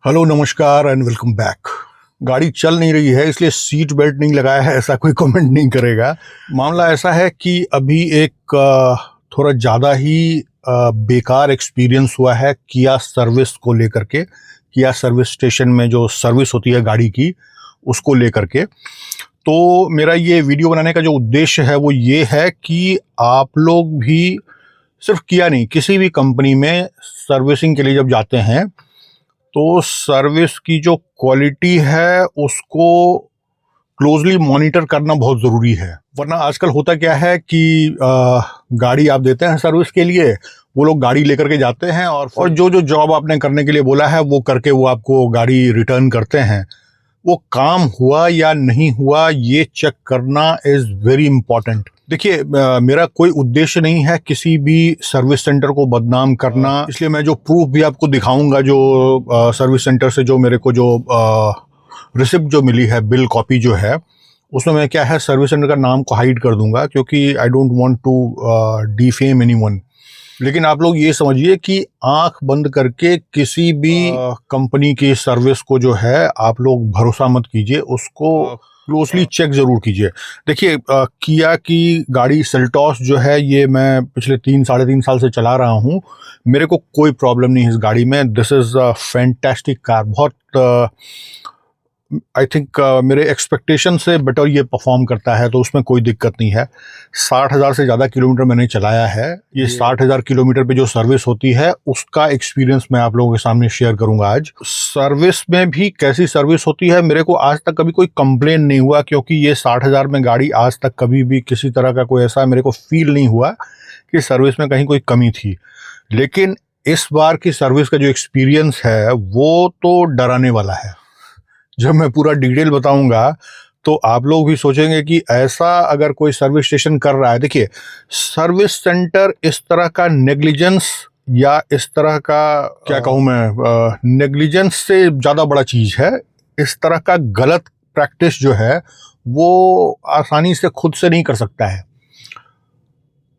Hello नमस्कार and welcome back. गाड़ी चल नहीं रही है इसलिए सीट बेल्ट नहीं लगाया है ऐसा कोई कमेंट नहीं करेगा। मामला ऐसा है कि अभी एक थोड़ा ज़्यादा ही बेकार एक्सपीरियंस हुआ है किया सर्विस को लेकर के। किया सर्विस स्टेशन में जो सर्विस होती है गाड़ी की उसको लेकर के। तो मेरा ये वीडियो बनाने का जो उद्देश्य है वो ये है कि आप लोग भी सिर्फ किया नहीं, किसी भी कंपनी में सर्विसिंग के लिए जब जाते हैं तो सर्विस की जो क्वालिटी है उसको क्लोजली मॉनिटर करना बहुत ज़रूरी है। वरना आजकल होता क्या है कि गाड़ी आप देते हैं सर्विस के लिए, वो लोग गाड़ी लेकर के जाते हैं और जो जो जॉब आपने करने के लिए बोला है वो करके वो आपको गाड़ी रिटर्न करते हैं। वो काम हुआ या नहीं हुआ ये चेक करना इज़ वेरी इंपॉर्टेंट। देखिए, मेरा कोई उद्देश्य नहीं है किसी भी सर्विस सेंटर को बदनाम करना, इसलिए मैं जो प्रूफ भी आपको दिखाऊंगा, जो सर्विस सेंटर से जो मेरे को जो रिसिप्ट जो मिली है, बिल कॉपी जो है, उसमें मैं क्या है सर्विस सेंटर का नाम को हाइड कर दूंगा क्योंकि I don't want to defame anyone. लेकिन आप लोग ये समझिए कि आंख बंद करके किसी भी कंपनी की सर्विस को जो है आप लोग भरोसा मत कीजिए, उसको क्लोजली चेक जरूर कीजिए। देखिए, किया की गाड़ी सेल्टॉस जो है ये मैं पिछले 3-3.5 साल से चला रहा हूँ। मेरे को कोई प्रॉब्लम नहीं है इस गाड़ी में। This is a fantastic car. बहुत आई थिंक मेरे एक्सपेक्टेशन से बेटर ये परफॉर्म करता है, तो उसमें कोई दिक्कत नहीं है। 60,000 से ज़्यादा किलोमीटर मैंने चलाया है। ये 60,000 किलोमीटर पे जो सर्विस होती है उसका एक्सपीरियंस मैं आप लोगों के सामने शेयर करूंगा आज। सर्विस में भी कैसी सर्विस होती है, मेरे को आज तक कभी कोई कंप्लेन नहीं हुआ क्योंकि ये 60,000 में गाड़ी आज तक कभी भी किसी तरह का कोई ऐसा मेरे को फील नहीं हुआ कि सर्विस में कहीं कोई कमी थी। लेकिन इस बार की सर्विस का जो एक्सपीरियंस है वो तो डराने वाला है। जब मैं पूरा डिटेल बताऊंगा तो आप लोग भी सोचेंगे कि ऐसा अगर कोई सर्विस स्टेशन कर रहा है। देखिए, सर्विस सेंटर इस तरह का नेग्लिजेंस या इस तरह का क्या कहूँ मैं, नेग्लिजेंस से ज़्यादा बड़ा चीज़ है। इस तरह का गलत प्रैक्टिस जो है वो आसानी से खुद से नहीं कर सकता है।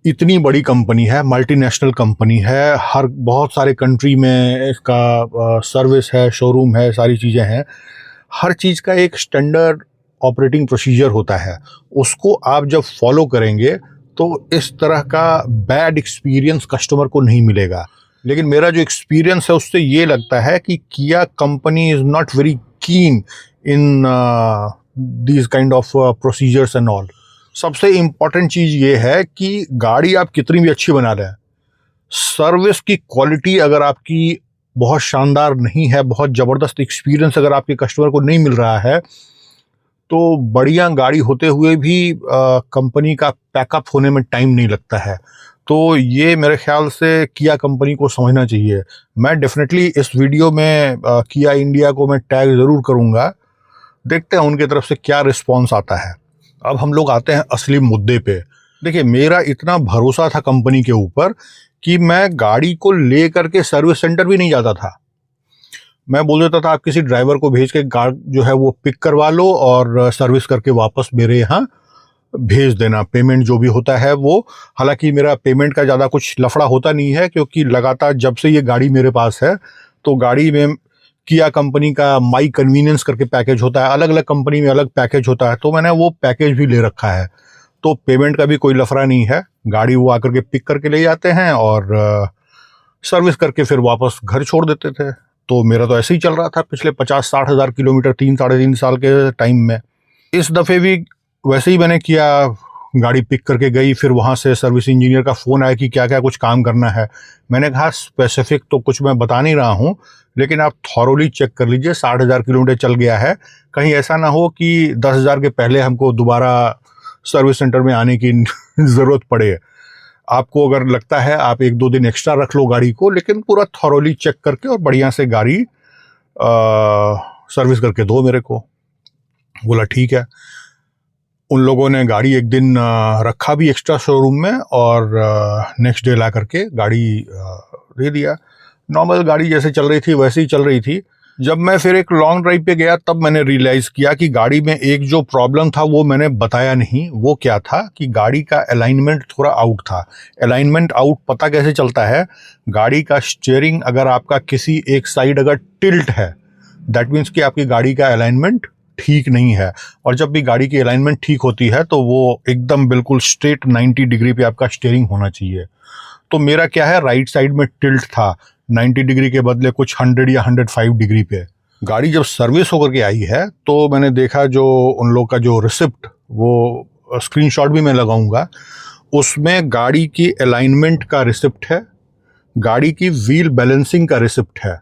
इतनी बड़ी कंपनी है, मल्टीनेशनल कंपनी है, हर बहुत सारे कंट्री में इसका सर्विस है, शोरूम है, सारी चीज़ें हैं। हर चीज़ का एक स्टैंडर्ड ऑपरेटिंग प्रोसीजर होता है, उसको आप जब फॉलो करेंगे तो इस तरह का बैड एक्सपीरियंस कस्टमर को नहीं मिलेगा। लेकिन मेरा जो एक्सपीरियंस है उससे ये लगता है कि किया company is not very keen in these kind of procedures and all. सबसे इम्पॉर्टेंट चीज़ ये है कि गाड़ी आप कितनी भी अच्छी बना रहे हैं, सर्विस की क्वालिटी अगर आपकी बहुत शानदार नहीं है, बहुत ज़बरदस्त एक्सपीरियंस अगर आपके कस्टमर को नहीं मिल रहा है, तो बढ़िया गाड़ी होते हुए भी कंपनी का पैकअप होने में टाइम नहीं लगता है। तो ये मेरे ख्याल से किया कंपनी को समझना चाहिए। मैं डेफिनेटली इस वीडियो में किया इंडिया को मैं टैग ज़रूर करूँगा। देखते हैं उनके तरफ से क्या रिस्पॉन्स आता है। अब हम लोग आते हैं असली मुद्दे पे। देखिए, मेरा इतना भरोसा था कंपनी के ऊपर कि मैं गाड़ी को ले करके सर्विस सेंटर भी नहीं जाता था। मैं बोल देता था आप किसी ड्राइवर को भेज के कार जो है वो पिक करवा लो और सर्विस करके वापस मेरे यहाँ भेज देना। पेमेंट जो भी होता है वो, हालांकि मेरा पेमेंट का ज़्यादा कुछ लफड़ा होता नहीं है क्योंकि लगातार जब से ये गाड़ी मेरे पास है तो गाड़ी में किया कंपनी का माई कन्वीनियंस करके पैकेज होता है। अलग अलग कंपनी में अलग पैकेज होता है, तो मैंने वो पैकेज भी ले रखा है। तो पेमेंट का भी कोई लफड़ा नहीं है। गाड़ी वो आकर के पिक करके ले जाते हैं और सर्विस करके फिर वापस घर छोड़ देते थे। तो मेरा तो ऐसे ही चल रहा था पिछले 50-60 हज़ार किलोमीटर 3-3.5 साल के टाइम में। इस दफ़े भी वैसे ही मैंने किया, गाड़ी पिक करके गई, फिर वहाँ से सर्विस इंजीनियर का फ़ोन आया कि क्या क्या कुछ काम करना है। मैंने कहा स्पेसिफिक तो कुछ मैं बता नहीं रहा हूँ, लेकिन आप थॉरोली चेक कर लीजिए। 60,000 किलोमीटर चल गया है, कहीं ऐसा ना हो कि 10,000 के पहले हमको दोबारा सर्विस सेंटर में आने की ज़रूरत पड़े। आपको अगर लगता है आप 1-2 दिन एक्स्ट्रा रख लो गाड़ी को, लेकिन पूरा थॉरोली चेक करके और बढ़िया से गाड़ी सर्विस करके दो मेरे को। बोला ठीक है। उन लोगों ने गाड़ी एक दिन रखा भी एक्स्ट्रा शोरूम में और नेक्स्ट डे ला करके गाड़ी दे दिया। नॉर्मल गाड़ी जैसे चल रही थी वैसे ही चल रही थी। जब मैं फिर एक लॉन्ग ड्राइव पे गया तब मैंने रियलाइज़ किया कि गाड़ी में एक जो प्रॉब्लम था वो मैंने बताया नहीं। वो क्या था कि गाड़ी का अलाइनमेंट थोड़ा आउट था। अलाइनमेंट आउट पता कैसे चलता है? गाड़ी का स्टीयरिंग अगर आपका किसी एक साइड अगर टिल्ट है दैट मीन्स कि आपकी गाड़ी का अलाइनमेंट ठीक नहीं है। और जब भी गाड़ी की अलाइनमेंट ठीक होती है तो वो एकदम बिल्कुल स्ट्रेट 90 डिग्री पे आपका स्टीयरिंग होना चाहिए। तो मेरा क्या है, राइट साइड में टिल्ट था 90 डिग्री के बदले कुछ 100 या 105 डिग्री पे। गाड़ी जब सर्विस होकर के आई है तो मैंने देखा जो उन लोग का जो रिसिप्ट, वो स्क्रीनशॉट भी मैं लगाऊंगा, उसमें गाड़ी की अलाइनमेंट का रिसिप्ट है, गाड़ी की व्हील बैलेंसिंग का रिसिप्ट है।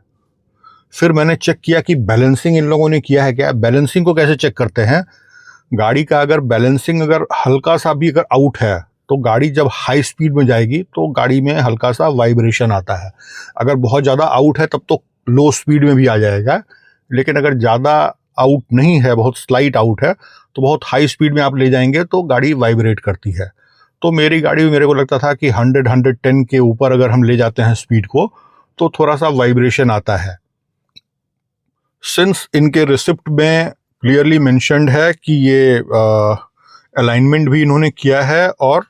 फिर मैंने चेक किया कि बैलेंसिंग इन लोगों ने किया है क्या। बैलेंसिंग को कैसे चेक करते हैं, गाड़ी का अगर बैलेंसिंग अगर हल्का सा भी अगर आउट है तो गाड़ी जब हाई स्पीड में जाएगी तो गाड़ी में हल्का सा वाइब्रेशन आता है। अगर बहुत ज़्यादा आउट है तब तो लो स्पीड में भी आ जाएगा, लेकिन अगर ज़्यादा आउट नहीं है, बहुत स्लाइट आउट है, तो बहुत हाई स्पीड में आप ले जाएंगे तो गाड़ी वाइब्रेट करती है। तो मेरी गाड़ी में मेरे को लगता था कि 100-110 के ऊपर अगर हम ले जाते हैं स्पीड को तो थोड़ा सा वाइब्रेशन आता है। सिंस इनके रिसिप्ट में क्लियरली मेंशन्ड है कि ये अलाइनमेंट भी इन्होंने किया है और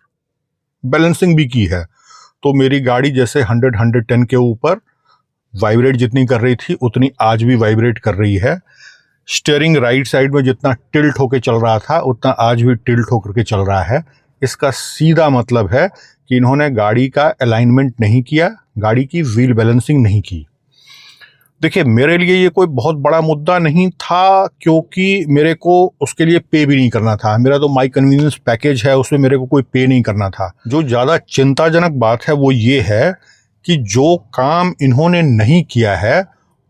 बैलेंसिंग भी की है, तो मेरी गाड़ी जैसे 100-110 के ऊपर वाइब्रेट जितनी कर रही थी उतनी आज भी वाइब्रेट कर रही है। स्टीयरिंग राइट साइड में जितना टिल्ट होके चल रहा था उतना आज भी टिल्ट होकर के चल रहा है। इसका सीधा मतलब है कि इन्होंने गाड़ी का अलाइनमेंट नहीं किया, गाड़ी की व्हील बैलेंसिंग नहीं की। देखिए, मेरे लिए ये कोई बहुत बड़ा मुद्दा नहीं था, क्योंकि मेरे को उसके लिए पे भी नहीं करना था। मेरा तो माई कन्वीनियंस पैकेज है, उसमें मेरे को कोई पे नहीं करना था। जो ज़्यादा चिंताजनक बात है वो ये है कि जो काम इन्होंने नहीं किया है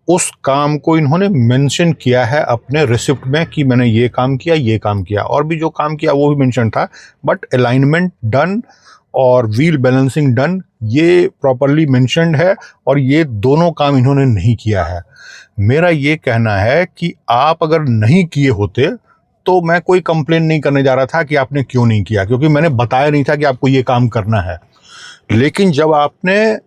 उस काम को इन्होंने मेंशन किया है अपने रिसिप्ट में कि मैंने ये काम किया, ये काम किया, और भी जो काम किया वो भी मेंशन था, बट अलाइनमेंट डन और व्हील बैलेंसिंग डन ये प्रॉपरली मेंशन्ड है, और ये दोनों काम इन्होंने नहीं किया है। मेरा ये कहना है कि आप अगर नहीं किए होते तो मैं कोई कंप्लेन नहीं करने जा रहा था कि आपने क्यों नहीं किया, क्योंकि मैंने बताया नहीं था कि आपको ये काम करना है। लेकिन जब आपने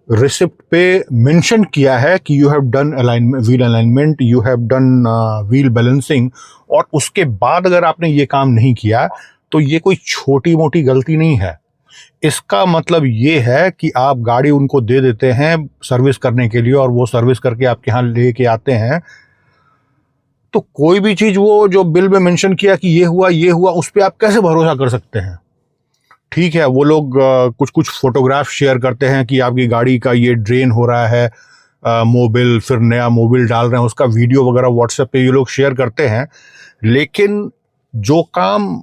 रिसिप्ट पे मेंशन किया है कि you have done alignment, wheel alignment, you have done wheel balancing, और उसके बाद अगर आपने ये काम नहीं किया तो ये कोई छोटी मोटी गलती नहीं है। इसका मतलब ये है कि आप गाड़ी उनको दे देते हैं सर्विस करने के लिए और वो सर्विस करके आपके यहाँ लेके आते हैं, तो कोई भी चीज़ वो जो बिल में मेंशन किया कि ये हुआ, उस पर आप कैसे भरोसा कर सकते हैं। ठीक है, वो लोग कुछ कुछ फोटोग्राफ शेयर करते हैं कि आपकी गाड़ी का ये ड्रेन हो रहा है, मोबिल, फिर नया मोबिल डाल रहे हैं, उसका वीडियो वगैरह व्हाट्सएप पे ये लोग शेयर करते हैं। लेकिन जो काम,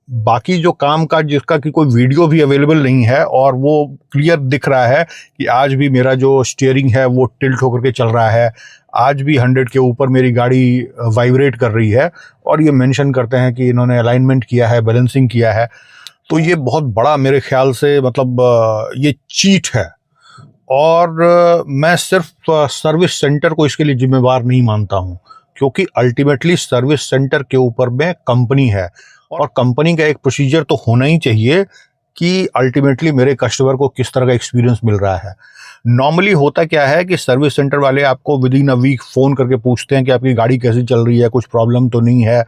बाकी जो काम का जिसका कि कोई वीडियो भी अवेलेबल नहीं है और वो क्लियर दिख रहा है कि आज भी मेरा जो स्टीयरिंग है वो टिल्ट होकर के चल रहा है, आज भी 100 के ऊपर मेरी गाड़ी वाइब्रेट कर रही है, और ये मेंशन करते हैं कि इन्होंने अलाइनमेंट किया है, बैलेंसिंग किया है, तो ये बहुत बड़ा मेरे ख्याल से मतलब ये चीट है। और मैं सिर्फ सर्विस सेंटर को इसके लिए जिम्मेवार नहीं मानता हूँ, क्योंकि अल्टीमेटली सर्विस सेंटर के ऊपर में कंपनी है, और कंपनी का एक प्रोसीजर तो होना ही चाहिए कि अल्टीमेटली मेरे कस्टमर को किस तरह का एक्सपीरियंस मिल रहा है। नॉर्मली होता क्या है कि सर्विस सेंटर वाले आपको within a week phone करके पूछते हैं कि आपकी गाड़ी कैसी चल रही है, कुछ प्रॉब्लम तो नहीं है।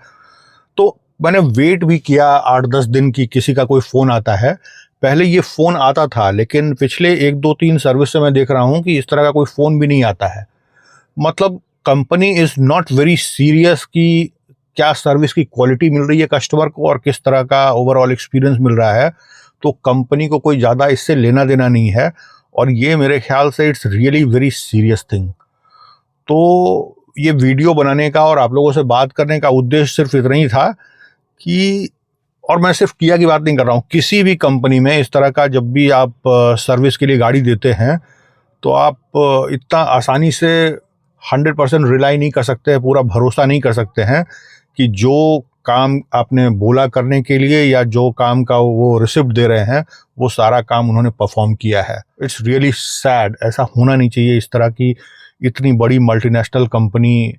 तो मैंने वेट भी किया 8-10 दिन की किसी का कोई फ़ोन आता है। पहले ये फ़ोन आता था, लेकिन पिछले 1-2-3 सर्विस से मैं देख रहा हूँ कि इस तरह का कोई फ़ोन भी नहीं आता है। मतलब company is not very serious कि क्या सर्विस की क्वालिटी मिल रही है कस्टमर को और किस तरह का ओवरऑल एक्सपीरियंस मिल रहा है, तो कंपनी को कोई ज़्यादा इससे लेना देना नहीं है, और ये मेरे ख्याल से it's really very serious thing. तो ये वीडियो बनाने का और आप लोगों से बात करने का उद्देश्य सिर्फ इतना ही था कि, और मैं सिर्फ किया की बात नहीं कर रहा हूँ, किसी भी कंपनी में इस तरह का जब भी आप सर्विस के लिए गाड़ी देते हैं तो आप इतना आसानी से 100% रिलाई नहीं कर सकते हैं, पूरा भरोसा नहीं कर सकते हैं कि जो काम आपने बोला करने के लिए या जो काम का वो रिसिप्ट दे रहे हैं वो सारा काम उन्होंने परफॉर्म किया है। इट्स रियली सैड, ऐसा होना नहीं चाहिए। इस तरह की इतनी बड़ी मल्टीनेशनल कंपनी,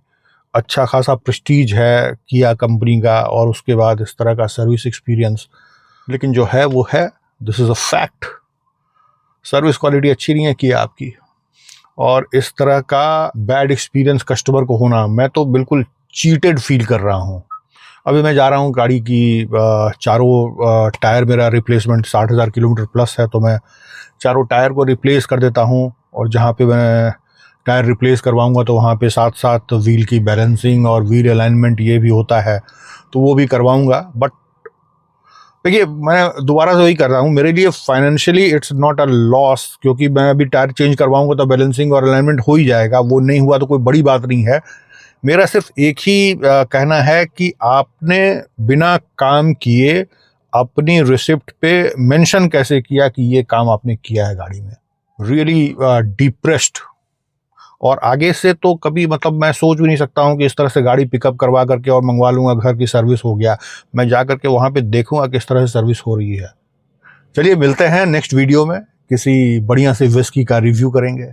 अच्छा खासा प्रेस्टीज है किया कंपनी का, और उसके बाद इस तरह का सर्विस एक्सपीरियंस। लेकिन जो है वो है, this is a fact. Service quality अच्छी नहीं है किया आपकी, और इस तरह का बैड एक्सपीरियंस कस्टमर को होना, मैं तो बिल्कुल चीटेड फील कर रहा हूँ। अभी मैं जा रहा हूँ, गाड़ी की चारों टायर, मेरा रिप्लेसमेंट 60,000 किलोमीटर प्लस है, तो मैं चारों टायर को रिप्लेस कर देता हूँ, और जहाँ पे मैं टायर रिप्लेस करवाऊंगा तो वहाँ पे साथ साथ व्हील की बैलेंसिंग और व्हील अलाइनमेंट ये भी होता है, तो वो भी करवाऊंगा। बट देखिए, मैं दोबारा से वही कर रहा हूँ, मेरे लिए financially it's not a loss, क्योंकि मैं अभी टायर चेंज करवाऊंगा तो बैलेंसिंग और अलाइनमेंट हो ही जाएगा, वो नहीं हुआ तो कोई बड़ी बात नहीं है। मेरा सिर्फ एक ही कहना है कि आपने बिना काम किए अपनी रिसिप्ट पे मेंशन कैसे किया कि ये काम आपने किया है गाड़ी में। Really depressed. और आगे से तो कभी मतलब मैं सोच भी नहीं सकता हूँ कि इस तरह से गाड़ी पिकअप करवा करके और मंगवा लूँगा, घर की सर्विस हो गया, मैं जा करके वहाँ पे देखूँगा किस तरह से सर्विस हो रही है। चलिए मिलते हैं नेक्स्ट वीडियो में, किसी बढ़िया से विस्की का रिव्यू करेंगे।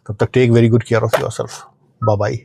तब तक take very good care of yourself. Bye bye.